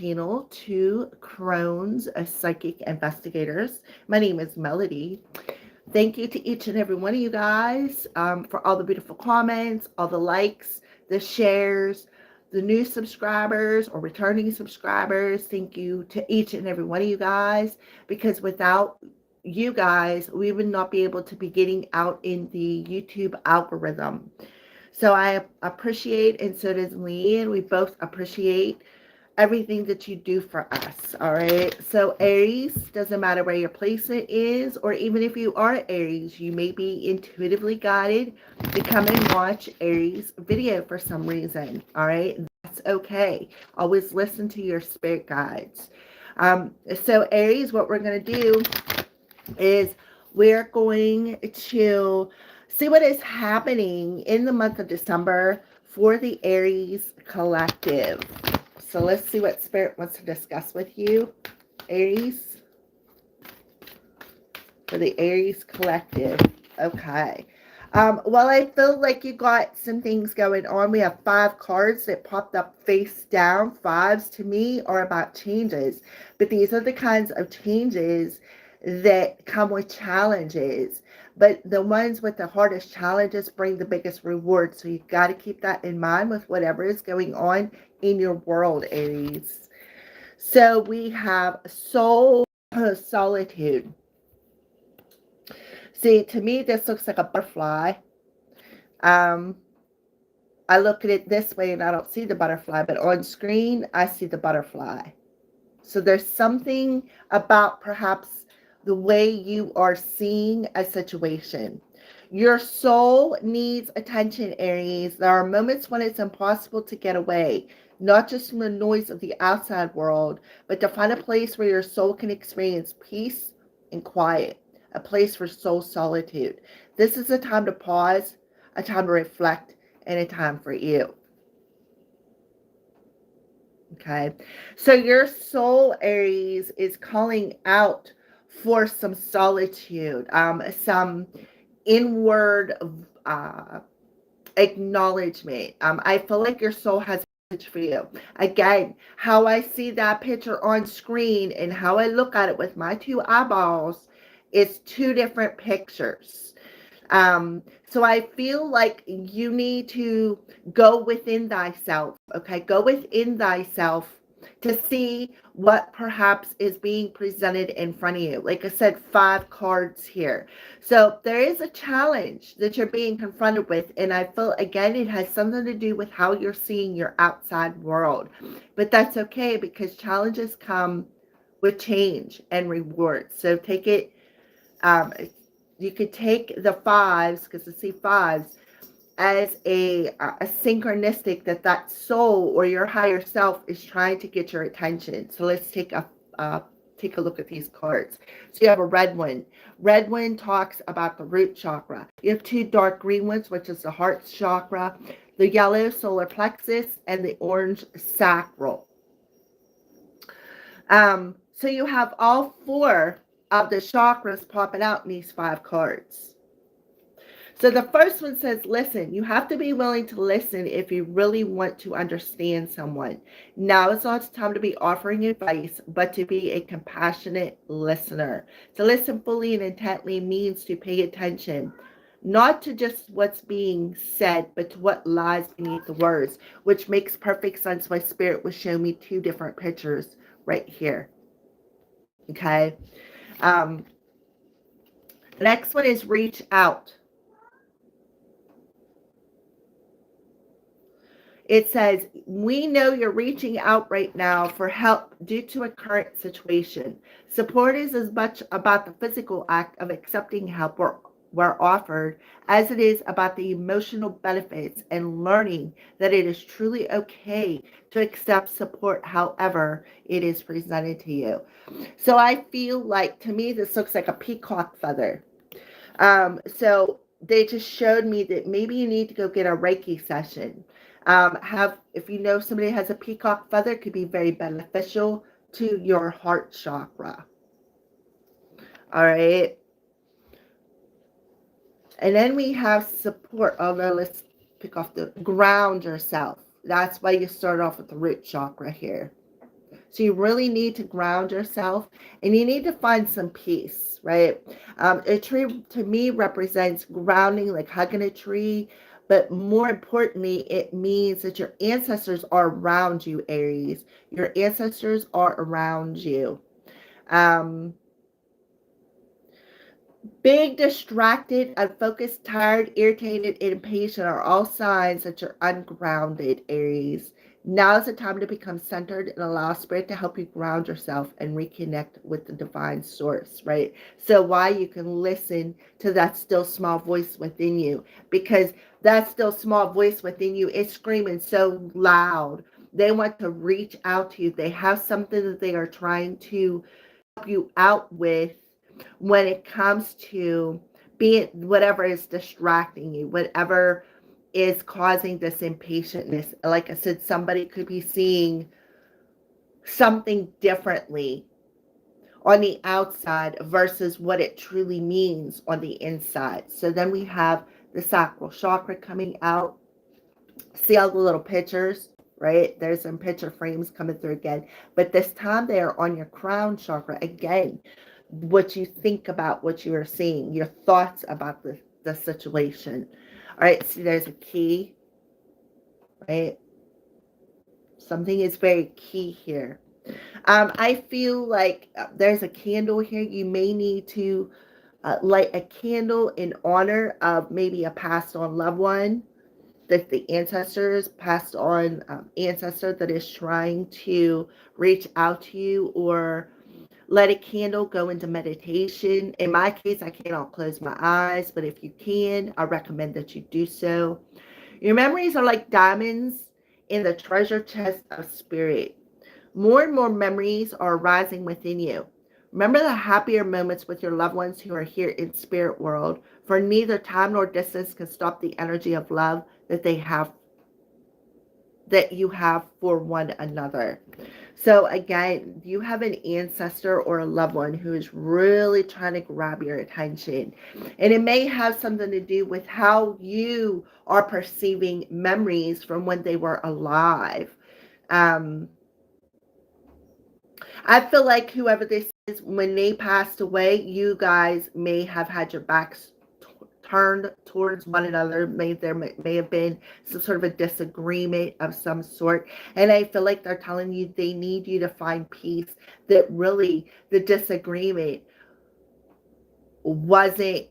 channel, Two Crones, Psychic Investigators. My name is Melody. Thank you to each and every one of you guys for all the beautiful comments, all the likes, the shares, the new subscribers or returning subscribers. Thank you to each and every one of you guys, because without you guys, we would not be able to be getting out in the YouTube algorithm. So I appreciate, and so does Leanne. We both appreciate everything that you do for us. All right. So Aries, doesn't matter where your placement is, or even if you are Aries, you may be intuitively guided to come and watch Aries video for some reason. All right. That's okay. Always listen to your spirit guides. So Aries, what we're going to do is we're going to see what is happening in the month of December for the Aries collective. So let's see what Spirit wants to discuss with you, Aries, for the Aries collective. Okay. Well, I feel like you got some things going on. We have 5 cards that popped up face down. 5s to me are about changes, but these are the kinds of changes that come with challenges. But the ones with the hardest challenges bring the biggest reward. So you've got to keep that in mind with whatever is going on in your world, Aries. So we have soul solitude. See, to me, this looks like a butterfly. I look at it this way and I don't see the butterfly, but on screen, I see the butterfly. So there's something about perhaps the way you are seeing a situation. Your soul needs attention, Aries. There are moments when it's impossible to get away, not just from the noise of the outside world, but to find a place where your soul can experience peace and quiet, a place for soul solitude. This is a time to pause, a time to reflect, and a time for you. Okay, so your soul, Aries, is calling out for some solitude, some inward acknowledgement. I feel like your soul has a message for you. Again, how I see that picture on screen and how I look at it with my 2 eyeballs is 2 different pictures. So I feel like you need to go within thyself, okay? Go within thyself to see what perhaps is being presented in front of you. Like I said, 5 cards here. So there is a challenge that you're being confronted with, and I feel, again, it has something to do with how you're seeing your outside world. But that's okay, because challenges come with change and rewards. So take it, you could take the 5s, because I see 5s, as a synchronistic that soul or your higher self is trying to get your attention. So let's take a look at these cards. So you have a red one. Red one talks about the root chakra. You have 2 dark green ones, which is the heart chakra, the yellow solar plexus, and the orange sacral. So you have all 4 of the chakras popping out in these 5 cards. So the first one says, listen. You have to be willing to listen if you really want to understand someone. Now is not the time to be offering advice, but to be a compassionate listener. To listen fully and intently means to pay attention, not to just what's being said, but to what lies beneath the words, which makes perfect sense why Spirit was showing me 2 different pictures right here. Okay. The next one is reach out. It says, we know you're reaching out right now for help due to a current situation. Support is as much about the physical act of accepting help where offered as it is about the emotional benefits and learning that it is truly okay to accept support however it is presented to you. So I feel like, to me, this looks like a peacock feather. So they just showed me that maybe you need to go get a Reiki session. If you know somebody has a peacock feather, it could be very beneficial to your heart chakra. All right. And then we have support. Although let's ground yourself. That's why you start off with the root chakra here. So you really need to ground yourself and you need to find some peace, right? A tree to me represents grounding, like hugging a tree. But more importantly, it means that your ancestors are around you, Aries. Your ancestors are around you. Um, Big, distracted, unfocused, tired, irritated, impatient are all signs that you're ungrounded, Aries. Now is the time to become centered and allow Spirit to help you ground yourself and reconnect with the divine source, right? So why you can listen to that still small voice within you, because that still small voice within you is screaming so loud. They want to reach out to you. They have something that they are trying to help you out with when it comes to being whatever is distracting you, whatever is causing this impatientness. Like I said, somebody could be seeing something differently on the outside versus what it truly means on the inside. So then we have the sacral chakra coming out. See all the little pictures, right? There's some picture frames coming through again. But this time they are on your crown chakra again. What you think about what you are seeing, your thoughts about the situation. All right, see, there's a key, right? Something is very key here. I feel like there's a candle here. You may need to light a candle in honor of maybe a passed on loved one, that the ancestors passed on ancestor that is trying to reach out to you, or let a candle go into meditation. In my case, I cannot close my eyes, but if you can, I recommend that you do so. Your memories are like diamonds in the treasure chest of spirit. More and more memories are arising within you. Remember the happier moments with your loved ones who are here in spirit world, for neither time nor distance can stop the energy of love that you have for one another. So again, you have an ancestor or a loved one who is really trying to grab your attention. And it may have something to do with how you are perceiving memories from when they were alive. I feel like whoever this is, when they passed away, you guys may have had your backs turned towards one another. There may have been some sort of a disagreement of some sort. And I feel like they're telling you they need you to find peace, that really the disagreement wasn't,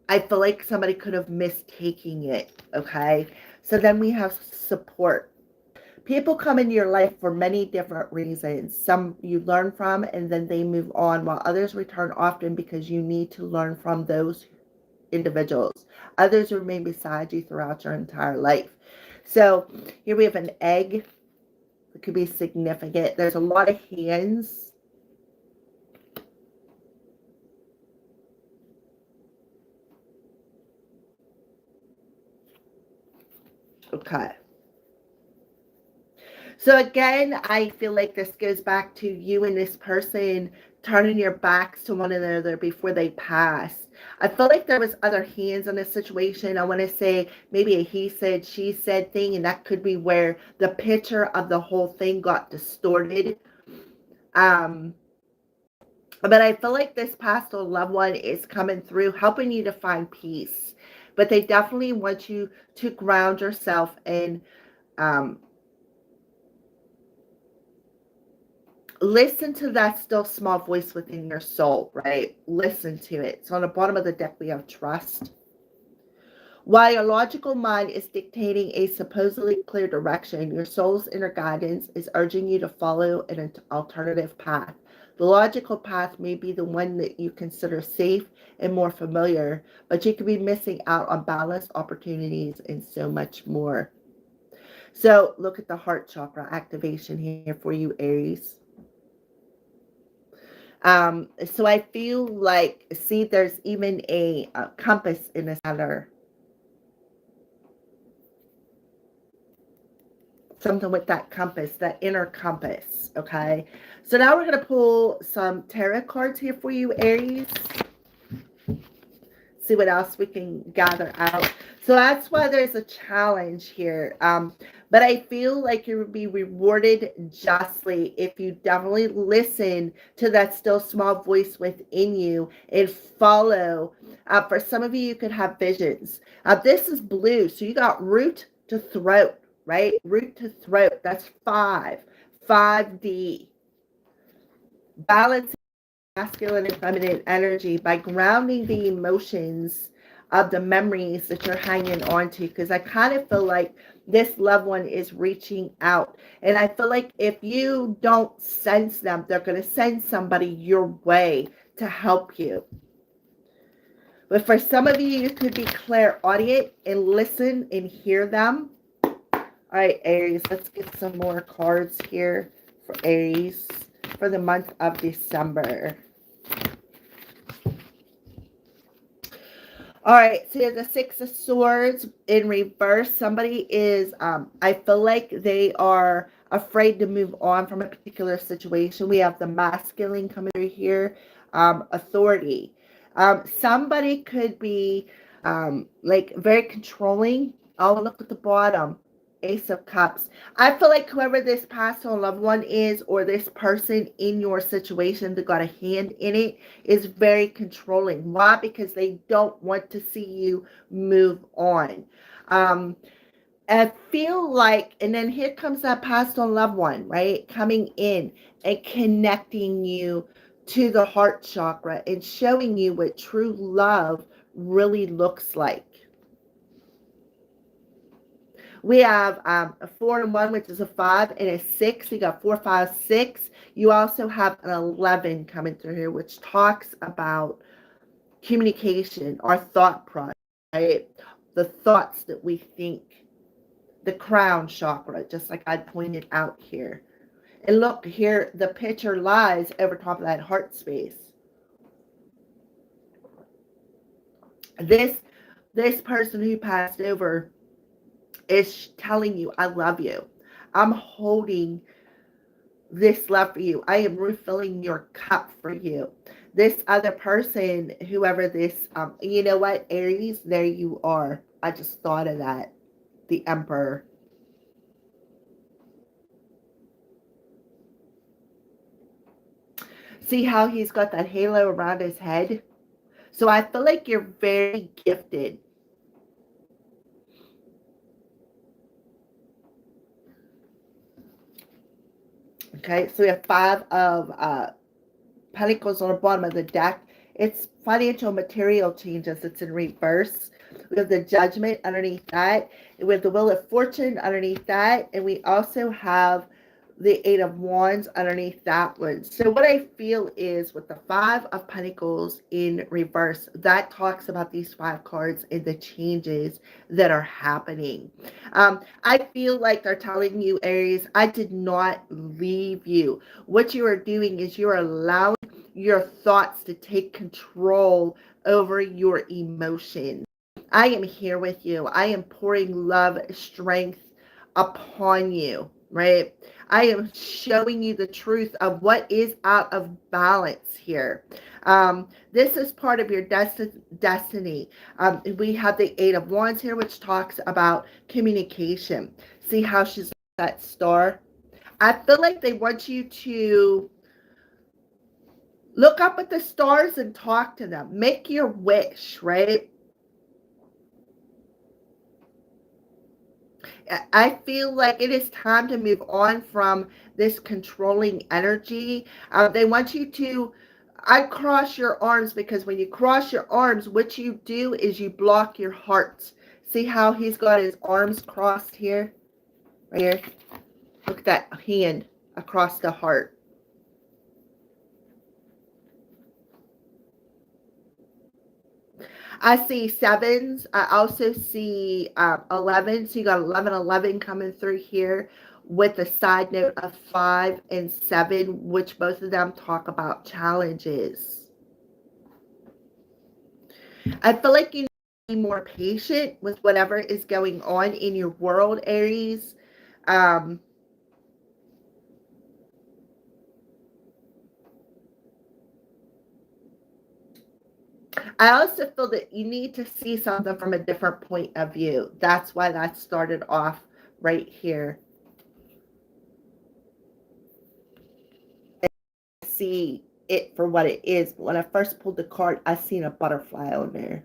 I feel like somebody could have mistaken it. Okay. So then we have support. People come into your life for many different reasons. Some you learn from and then they move on, while others return often because you need to learn from those individuals. Others remain beside you throughout your entire life. So here we have an egg. It could be significant. There's a lot of hands. Okay. So again, I feel like this goes back to you and this person turning your backs to one another before they pass. I feel like there was other hands in this situation. I want to say maybe a he said, she said thing, and that could be where the picture of the whole thing got distorted. But I feel like this past loved one is coming through, helping you to find peace. But they definitely want you to ground yourself and listen to that still small voice within your soul, right? Listen to it. So on the bottom of the deck, we have trust. While your logical mind is dictating a supposedly clear direction, your soul's inner guidance is urging you to follow an alternative path. The logical path may be the one that you consider safe and more familiar, but you could be missing out on balanced opportunities and so much more. So look at the heart chakra activation here for you, Aries. So I feel like, see, there's even a compass in the center. Something with that compass, that inner compass. Okay. So now we're going to pull some tarot cards here for you, Aries. See what else we can gather out. So that's why there's a challenge here. But I feel like you would be rewarded justly if you definitely listen to that still small voice within you and follow. For some of you, you could have visions. This is blue. So you got root to throat, right? Root to throat. That's 5D. Balance masculine and feminine energy by grounding the emotions of the memories that you're hanging on to, because I kind of feel like this loved one is reaching out, and I feel like if you don't sense them, they're going to send somebody your way to help you. But for some of you, you could be clairaudient and listen and hear them. All right, Aries, let's get some more cards here for Aries for the month of December. All right, so the Six of Swords in reverse. Somebody is, I feel like they are afraid to move on from a particular situation. We have the masculine coming through here, authority. Somebody could be like very controlling. Oh, look at the bottom. Ace of Cups. I feel like whoever this past on loved one is, or this person in your situation that got a hand in it, is very controlling. Why? Because they don't want to see you move on. I feel like, and then here comes that past on loved one, right? Coming in and connecting you to the heart chakra and showing you what true love really looks like. We have a 4 and 1, which is a 5, and a 6. You got 4, 5, 6. You also have an 11 coming through here, which talks about communication, our thought process, right? The thoughts that we think. The crown chakra, just like I pointed out here. And look here, the picture lies over top of that heart space. This person who passed over is telling you, I love you. I'm holding this love for you. I am refilling your cup for you. This other person, whoever this, you know what, Aries, there you are. I just thought of that. The Emperor. See how he's got that halo around his head? So I feel like you're very gifted. Okay, so we have 5 of Pentacles on the bottom of the deck. It's financial material changes. It's in reverse. We have the Judgment underneath that. We have the Wheel of Fortune underneath that. And we also have the 8 of Wands underneath that one. So what I feel is with the 5 of Pentacles in reverse, that talks about these 5 cards and the changes that are happening. I feel like they're telling you, Aries, I did not leave you. What you are doing is you're allowing your thoughts to take control over your emotions. I am here with you. I am pouring love, strength upon you, right? I am showing you the truth of what is out of balance here. This is part of your destiny. We have the 8 of Wands here, which talks about communication. See how she's that star? I feel like they want you to look up at the stars and talk to them. Make your wish, right? I feel like it is time to move on from this controlling energy. They want you to, I cross your arms, because when you cross your arms, what you do is you block your heart. See how he's got his arms crossed here? Right here. Look at that hand across the heart. I see 7s. I also see 11. So you got 11, 11 coming through here with a side note of 5 and 7, which both of them talk about challenges. I feel like you need to be more patient with whatever is going on in your world, Aries. I also feel that you need to see something from a different point of view. That's why that started off right here. See it for what it is, but when I first pulled the card, I seen a butterfly on there.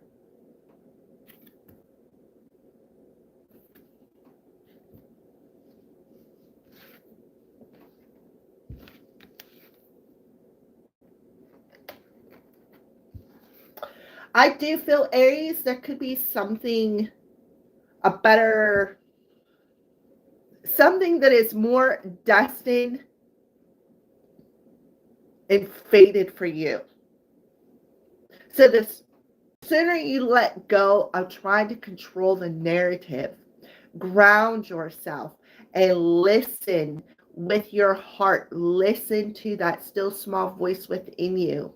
I do feel, Aries, there could be something, a better, something that is more destined and fated for you. So the sooner you let go of trying to control the narrative, ground yourself and listen with your heart. Listen to that still small voice within you.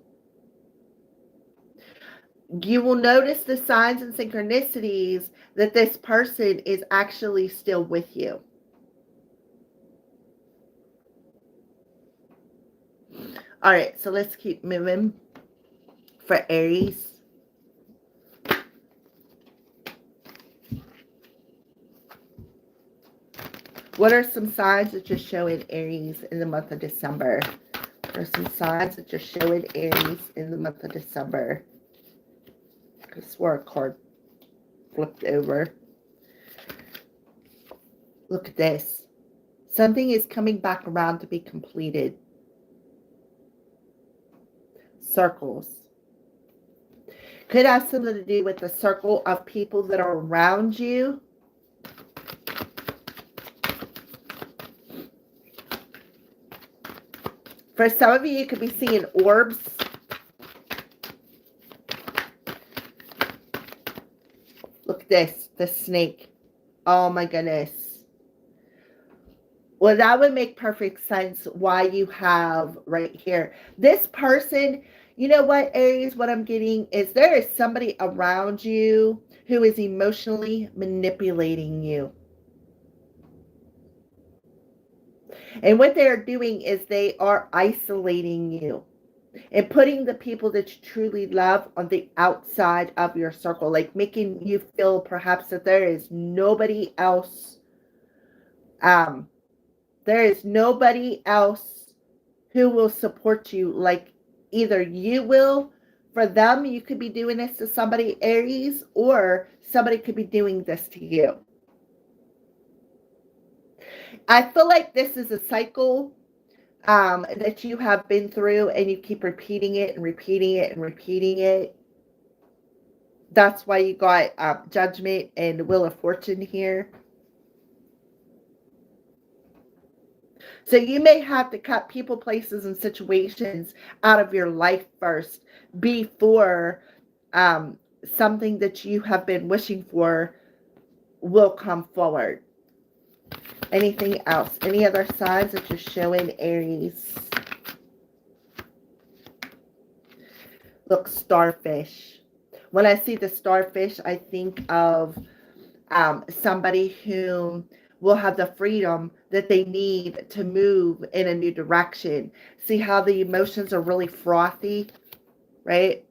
You will notice the signs and synchronicities that this person is actually still with you. All right, so let's keep moving for Aries. What are some signs that you're showing Aries in the month of December? What are some signs that you're showing Aries in the month of December? I swore a card flipped over. Look at this. Something is coming back around to be completed. Circles. Could have something to do with the circle of people that are around you. For some of you, you could be seeing orbs. Look at this, the snake. Oh my goodness. Well, that would make perfect sense why you have right here. This person, you know what, Aries, what I'm getting is there is somebody around you who is emotionally manipulating you. And what they are doing is they are isolating you and putting the people that you truly love on the outside of your circle, like making you feel perhaps that there is nobody else. There is nobody else who will support you like either you will. For them, you could be doing this to somebody, Aries, or somebody could be doing this to you. I feel like this is a cycle that you have been through and you keep repeating it and repeating it and repeating it. That's why you got Judgment and Wheel of Fortune here. So you may have to cut people, places, and situations out of your life first before something that you have been wishing for will come forward. Anything else? Any other signs that you're showing, Aries? Look, starfish. When I see the starfish, I think of somebody who will have the freedom that they need to move in a new direction. See how the emotions are really frothy, right?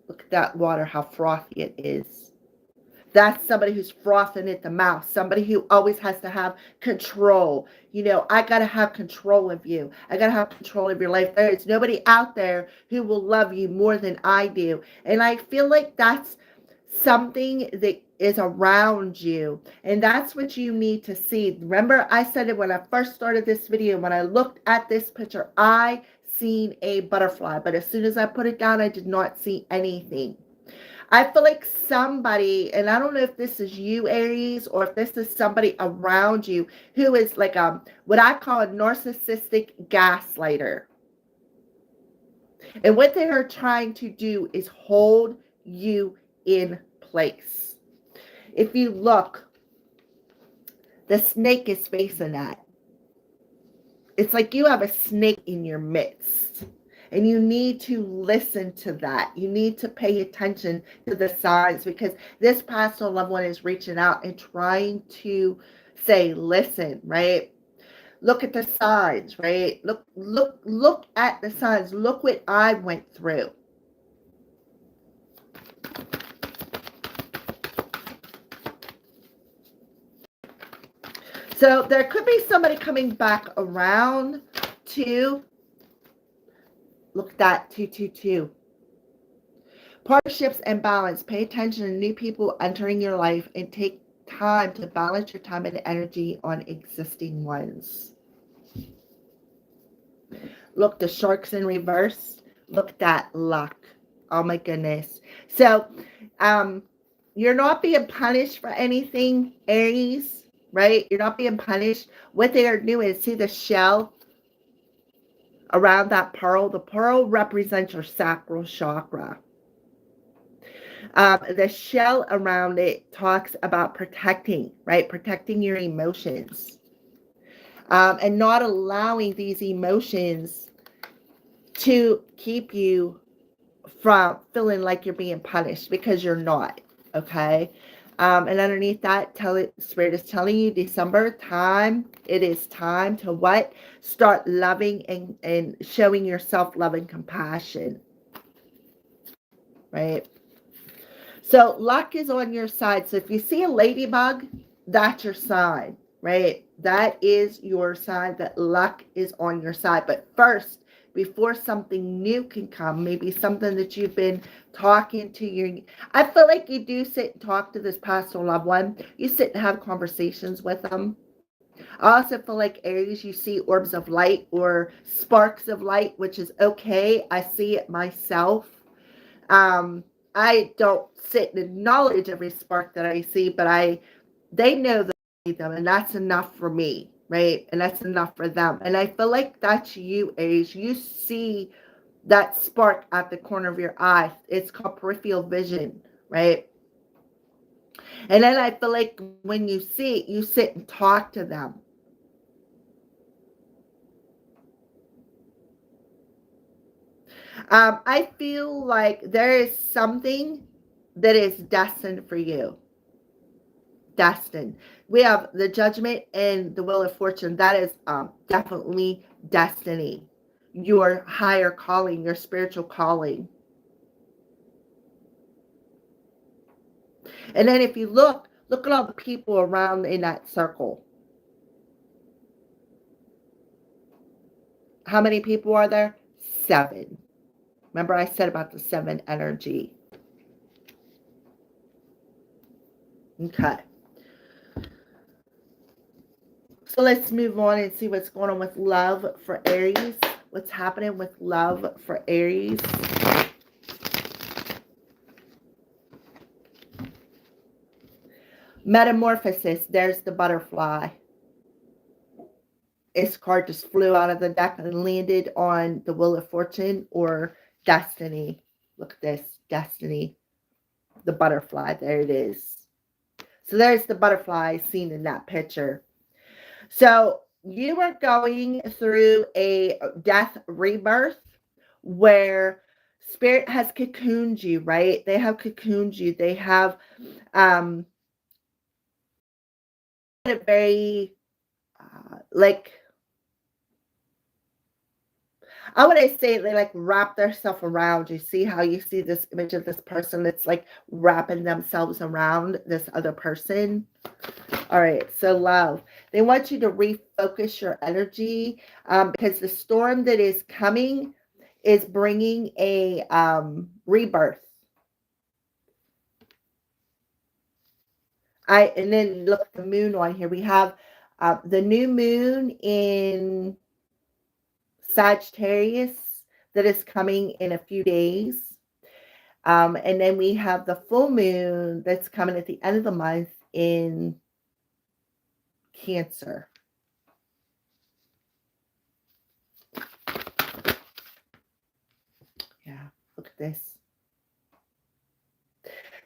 Look at that water, how frothy it is. That's somebody who's frothing at the mouth, somebody who always has to have control. You know, I got to have control of you. I got to have control of your life. There is nobody out there who will love you more than I do. And I feel like that's something that is around you. And that's what you need to see. Remember, I said it when I first started this video, when I looked at this picture, I seen a butterfly. But as soon as I put it down, I did not see anything. I feel like somebody, and I don't know if this is you, Aries, or if this is somebody around you who is like what I call a narcissistic gaslighter. And what they are trying to do is hold you in place. If you look, the snake is facing that. It's like you have a snake in your midst. And you need to listen to that. You need to pay attention to the signs, because this past or loved one is reaching out and trying to say, listen, right? Look at the signs, right? Look at the signs. Look what I went through. So there could be somebody coming back around to look at that 222. Partnerships and balance. Pay attention to new people entering your life and take time to balance your time and energy on existing ones. Look, the sharks in reverse. Look at that luck. Oh my goodness. So, you're not being punished for anything, Aries, right? You're not being punished. What they are doing is, see the shell around that pearl? The pearl represents your sacral chakra. The shell around it talks about protecting, right? Protecting your emotions. And not allowing these emotions to keep you from feeling like you're being punished, because you're not. Okay. And underneath that, Spirit is telling you December time, it is time to what? Start loving and showing yourself love and compassion. Right? So luck is on your side. So if you see a ladybug, that's your sign, right? That is your sign that luck is on your side. But first, before something new can come, maybe something that you've been talking to your, I feel like you do sit and talk to this past loved one. You sit and have conversations with them. I also feel like Aries, you see orbs of light or sparks of light, which is okay. I see it myself. I don't sit and acknowledge every spark that I see, but they know that I see them, and that's enough for me, right? And that's enough for them. And I feel like that's you, Aries. You see that spark at the corner of your eye. It's called peripheral vision, right? And then I feel like when you see it, you sit and talk to them. I feel like there is something that is destined for you. Destined. We have the judgment and the wheel of fortune. That is definitely destiny. Your higher calling, your spiritual calling. And then if you look at all the people around in that circle. How many people are there? 7. Remember I said about the 7 energy. Okay. So let's move on and see what's going on with love for Aries. What's happening with love for Aries? Metamorphosis. There's the butterfly. This card just flew out of the deck and landed on the Wheel of Fortune or Destiny. Look at this. Destiny. The butterfly. There it is. So there's the butterfly seen in that picture. So you are going through a death rebirth where spirit has cocooned you, right? They have cocooned you. They have a very like, I would say they like wrap themselves around you. See how you see this image of this person that's like wrapping themselves around this other person. All right, so love. They want you to refocus your energy because the storm that is coming is bringing a rebirth. And then look at the moon on here. We have the new moon in Sagittarius that is coming in a few days. And then we have the full moon that's coming at the end of the month in Cancer. Yeah, look at this.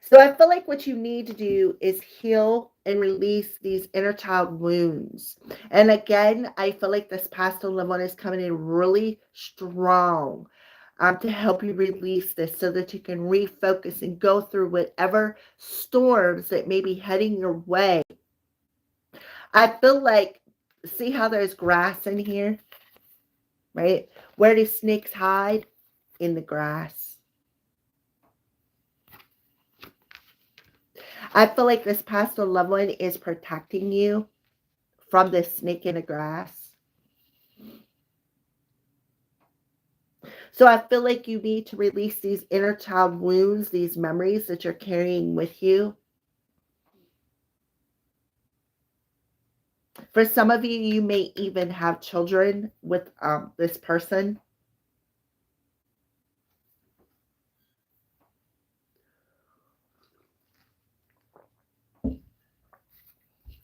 So I feel like what you need to do is heal and release these inner child wounds. And again, I feel like this past 11 is coming in really strong to help you release this so that you can refocus and go through whatever storms that may be heading your way. I feel like, see how there's grass in here, right? Where do snakes hide? In the grass. I feel like this past loved one is protecting you from this snake in the grass. So I feel like you need to release these inner child wounds, these memories that you're carrying with you. For some of you, you may even have children with this person.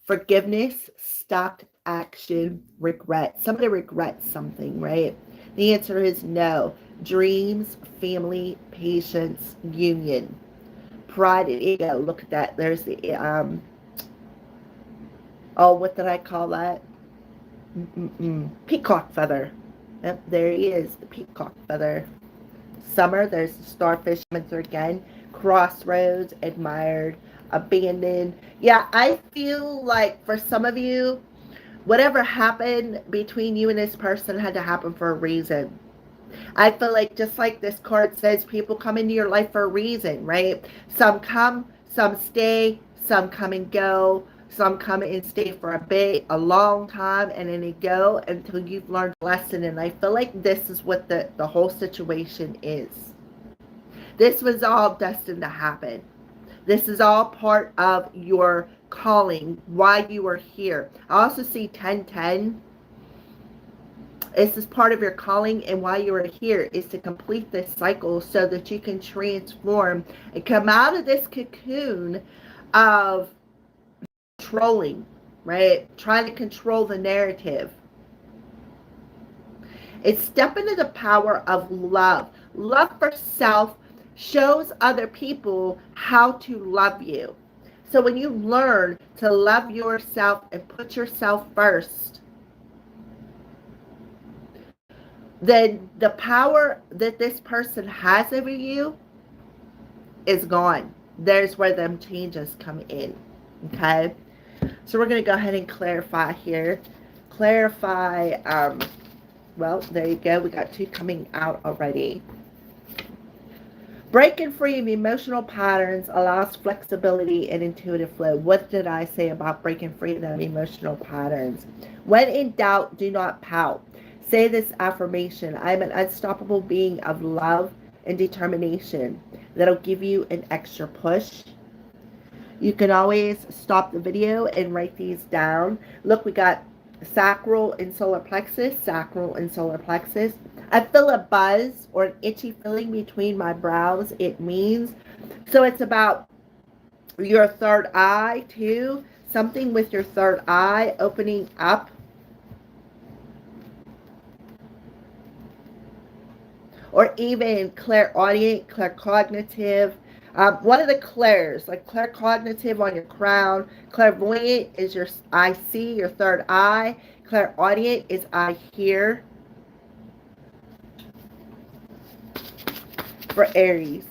Forgiveness, stopped action, regret. Somebody regrets something, right? The answer is no. Dreams, family, patience, union, pride and ego. Look at that. There's the oh, what did I call that? Peacock feather. Yep, there he is, the peacock feather. Summer, there's the starfish winter again. Crossroads, admired, abandoned. Yeah, I feel like for some of you, whatever happened between you and this person had to happen for a reason. I feel like just like this card says, people come into your life for a reason, right? Some come, some stay, some come and go. Some come and stay for a long time, and then they go until you've learned a lesson. And I feel like this is what the whole situation is. This was all destined to happen. This is all part of your calling, why you are here. I also see 1010. This is part of your calling, and why you are here is to complete this cycle so that you can transform and come out of this cocoon of controlling, right? Trying to control the narrative. It's step into the power of love. Love for self shows other people how to love you. So when you learn to love yourself and put yourself first, then the power that this person has over you is gone. There's where them changes come in. Okay? So we're going to go ahead and clarify here. Clarify, well, there you go. We got two coming out already. Breaking free of emotional patterns allows flexibility and intuitive flow. What did I say about breaking free of emotional patterns? When in doubt, do not pout. Say this affirmation: I'm an unstoppable being of love and determination. That'll give you an extra push. You can always stop the video and write these down. Look, we got sacral and solar plexus, sacral and solar plexus. I feel a buzz or an itchy feeling between my brows. It means, so it's about your third eye too. Something with your third eye opening up. Or even clairaudient, claircognitive. One of the clairs, like claircognitive on your crown. Clairvoyant is your I see, your third eye. Clairaudient is I hear. For Aries.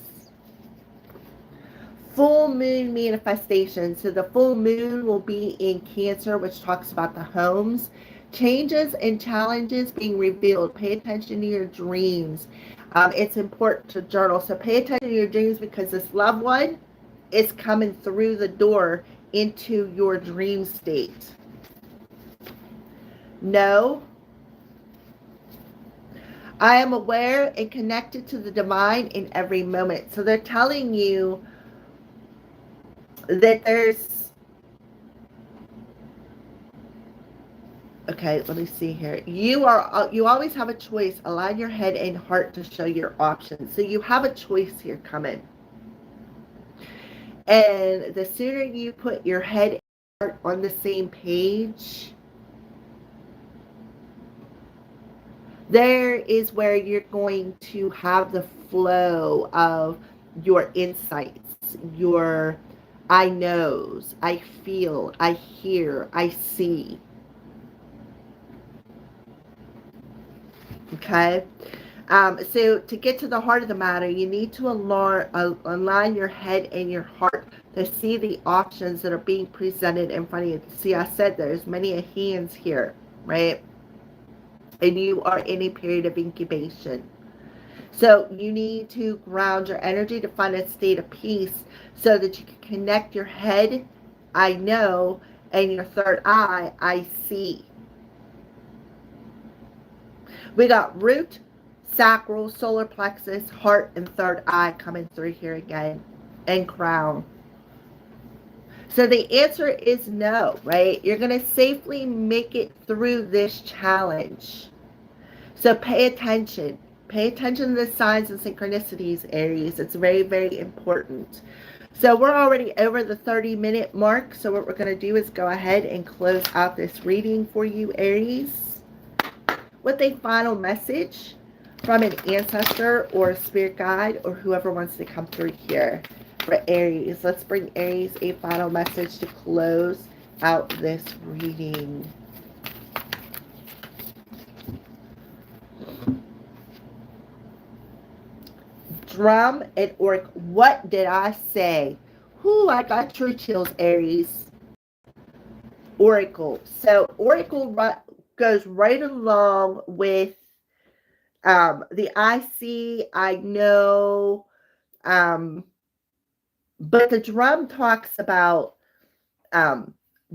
Full moon manifestation. So the full moon will be in Cancer, which talks about the homes. Changes and challenges being revealed. Pay attention to your dreams. It's important to journal. So pay attention to your dreams, because this loved one is coming through the door into your dream state. No. I am aware and connected to the divine in every moment. So they're telling you that there's, okay, let me see here. You always have a choice. Align your head and heart to show your options. So you have a choice here coming. And the sooner you put your head and heart on the same page, there is where you're going to have the flow of your insights, your I knows, I feel, I hear, I see. Okay? So to get to the heart of the matter, you need to align your head and your heart to see the options that are being presented in front of you. See, I said there's many hands here, right? And you are in a period of incubation. So you need to ground your energy to find a state of peace so that you can connect your head, I know, and your third eye, I see. We got root, sacral, solar plexus, heart, and third eye coming through here again, and crown. So the answer is no, right? You're going to safely make it through this challenge. So pay attention. Pay attention to the signs and synchronicities, Aries. It's very, very important. So we're already over the 30-minute mark. So what we're going to do is go ahead and close out this reading for you, Aries, with a final message from an ancestor or a spirit guide or whoever wants to come through here for Aries. Let's bring Aries a final message to close out this reading. Drum and Oracle. What did I say? Whoo, I got true chills, Aries. Oracle. So Oracle goes right along with the I see, I know, but the drum talks about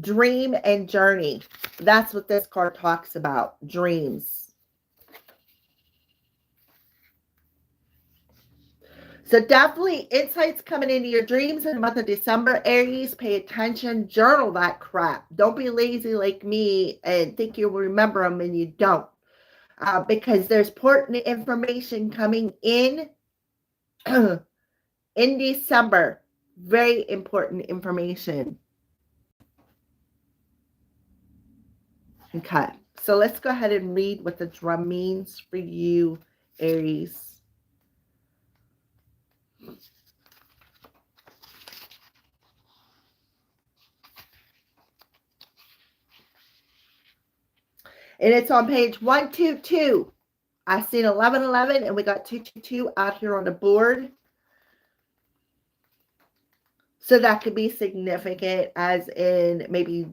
dream and journey. That's what this card talks about, dreams. So definitely insights coming into your dreams in the month of December, Aries. Pay attention, journal that crap. Don't be lazy like me and think you'll remember them and you don't. Because there's important information coming in in December. Very important information. Okay, so let's go ahead and read what the drum means for you, Aries. And it's on page 122. I seen 1111 and we got 222 out here on the board. So that could be significant, as in maybe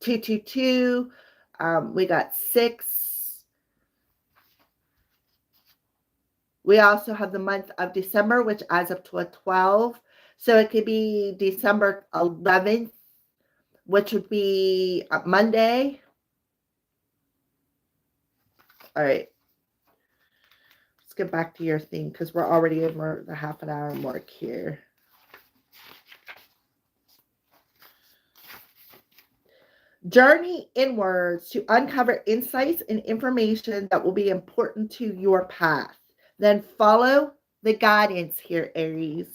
222. We got 6. We also have the month of December, which adds up to a 12. So it could be December 11th, which would be Monday. All right. Let's get back to your thing because we're already over the half an hour mark here. Journey inwards to uncover insights and information that will be important to your path. Then follow the guidance here, Aries.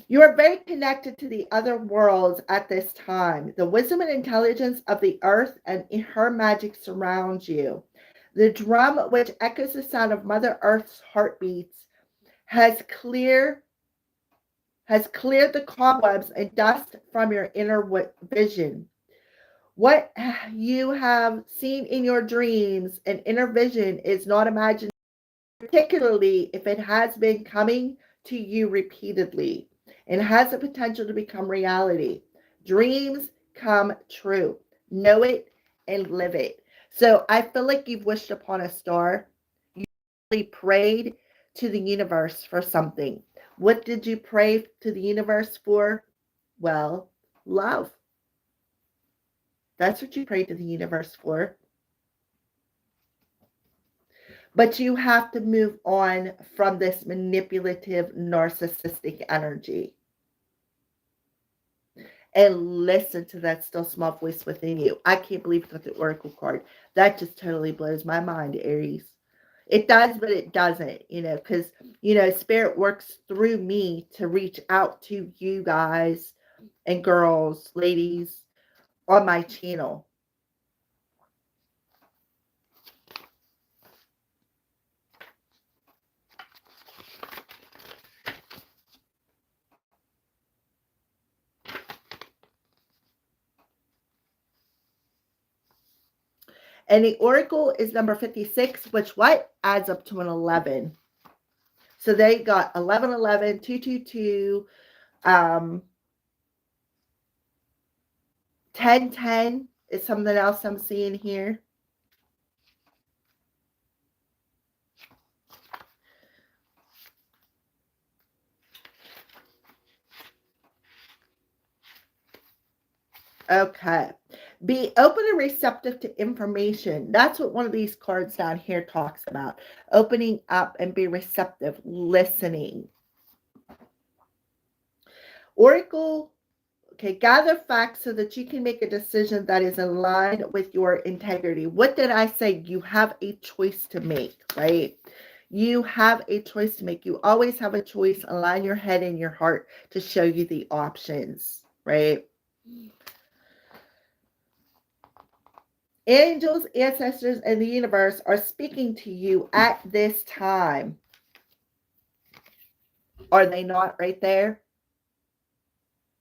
You are very connected to the other worlds at this time. The wisdom and intelligence of the earth and her magic surrounds you. The drum, which echoes the sound of Mother Earth's heartbeats, has cleared the cobwebs and dust from your inner vision. What you have seen in your dreams and inner vision is not imagined, particularly if it has been coming to you repeatedly and has the potential to become reality. Dreams come true. Know it and live it. So I feel like you've wished upon a star. You really prayed to the universe for something. What did you pray to the universe for? Well, love. That's what you prayed to the universe for. But you have to move on from this manipulative, narcissistic energy and listen to that still small voice within you. I can't believe it's the Oracle card. That just totally blows my mind, Aries. It does, but it doesn't, because, Spirit works through me to reach out to you guys and girls, ladies on my channel. And the Oracle is number 56, which adds up to an 11. So they got 1111, 222, 1010 is something else I'm seeing here. Okay. Be open and receptive to information. That's what one of these cards down here talks about. Opening up and be receptive, listening. Oracle, okay, gather facts so that you can make a decision that is aligned with your integrity. What did I say? You have a choice to make, right? You have a choice to make. You always have a choice. Align your head and your heart to show you the options, right? Angels, ancestors, and the universe are speaking to you at this time. Are they not right there?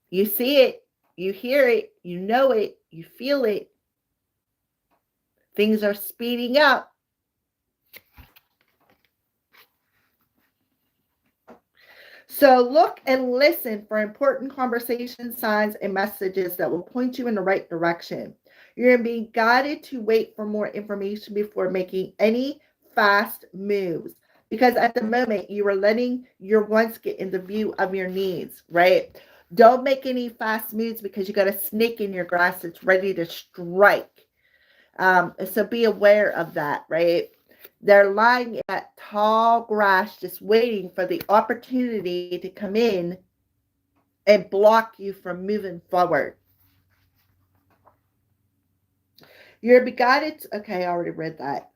You see it, you hear it, you know it, you feel it. Things are speeding up. So look and listen for important conversation signs and messages that will point you in the right direction. You're being guided to wait for more information before making any fast moves. Because at the moment, you are letting your wants get in the view of your needs, right? Don't make any fast moves because you got a snake in your grass that's ready to strike. So be aware of that, right? They're lying at tall grass, just waiting for the opportunity to come in and block you from moving forward. You're guided. Okay, I already read that.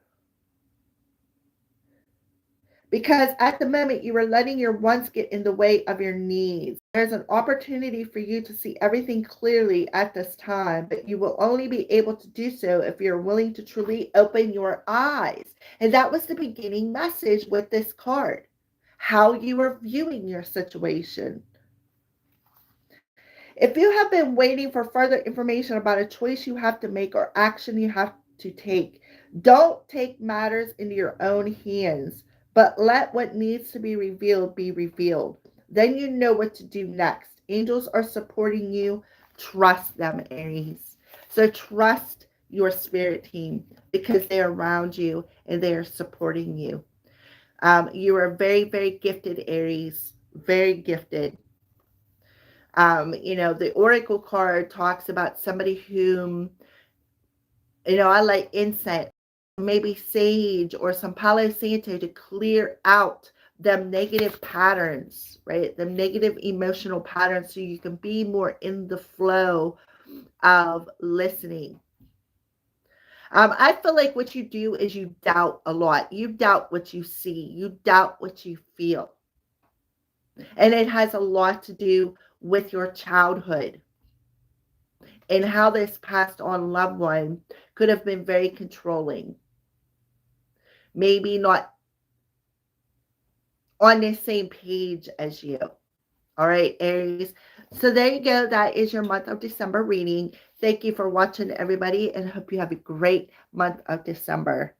Because at the moment, you are letting your wants get in the way of your needs. There's an opportunity for you to see everything clearly at this time, but you will only be able to do so if you're willing to truly open your eyes. And that was the beginning message with this card, how you are viewing your situation. If you have been waiting for further information about a choice you have to make or action you have to take, don't take matters into your own hands, but let what needs to be revealed be revealed. Then you know what to do next. Angels are supporting you. Trust them, Aries. So trust your spirit team because they are around you and they are supporting you. You are very, very gifted, Aries. Very gifted. The oracle card talks about somebody whom, I like incense, maybe sage or some Palo Santo to clear out them negative patterns, right? Them negative emotional patterns so you can be more in the flow of listening. I feel like what you do is you doubt a lot. You doubt what you see. You doubt what you feel. And it has a lot to do with your childhood and how this passed on loved one could have been very controlling. Maybe not on the same page as you. All right, Aries. So there you go. That is your month of December reading. Thank you for watching, everybody, and hope you have a great month of December.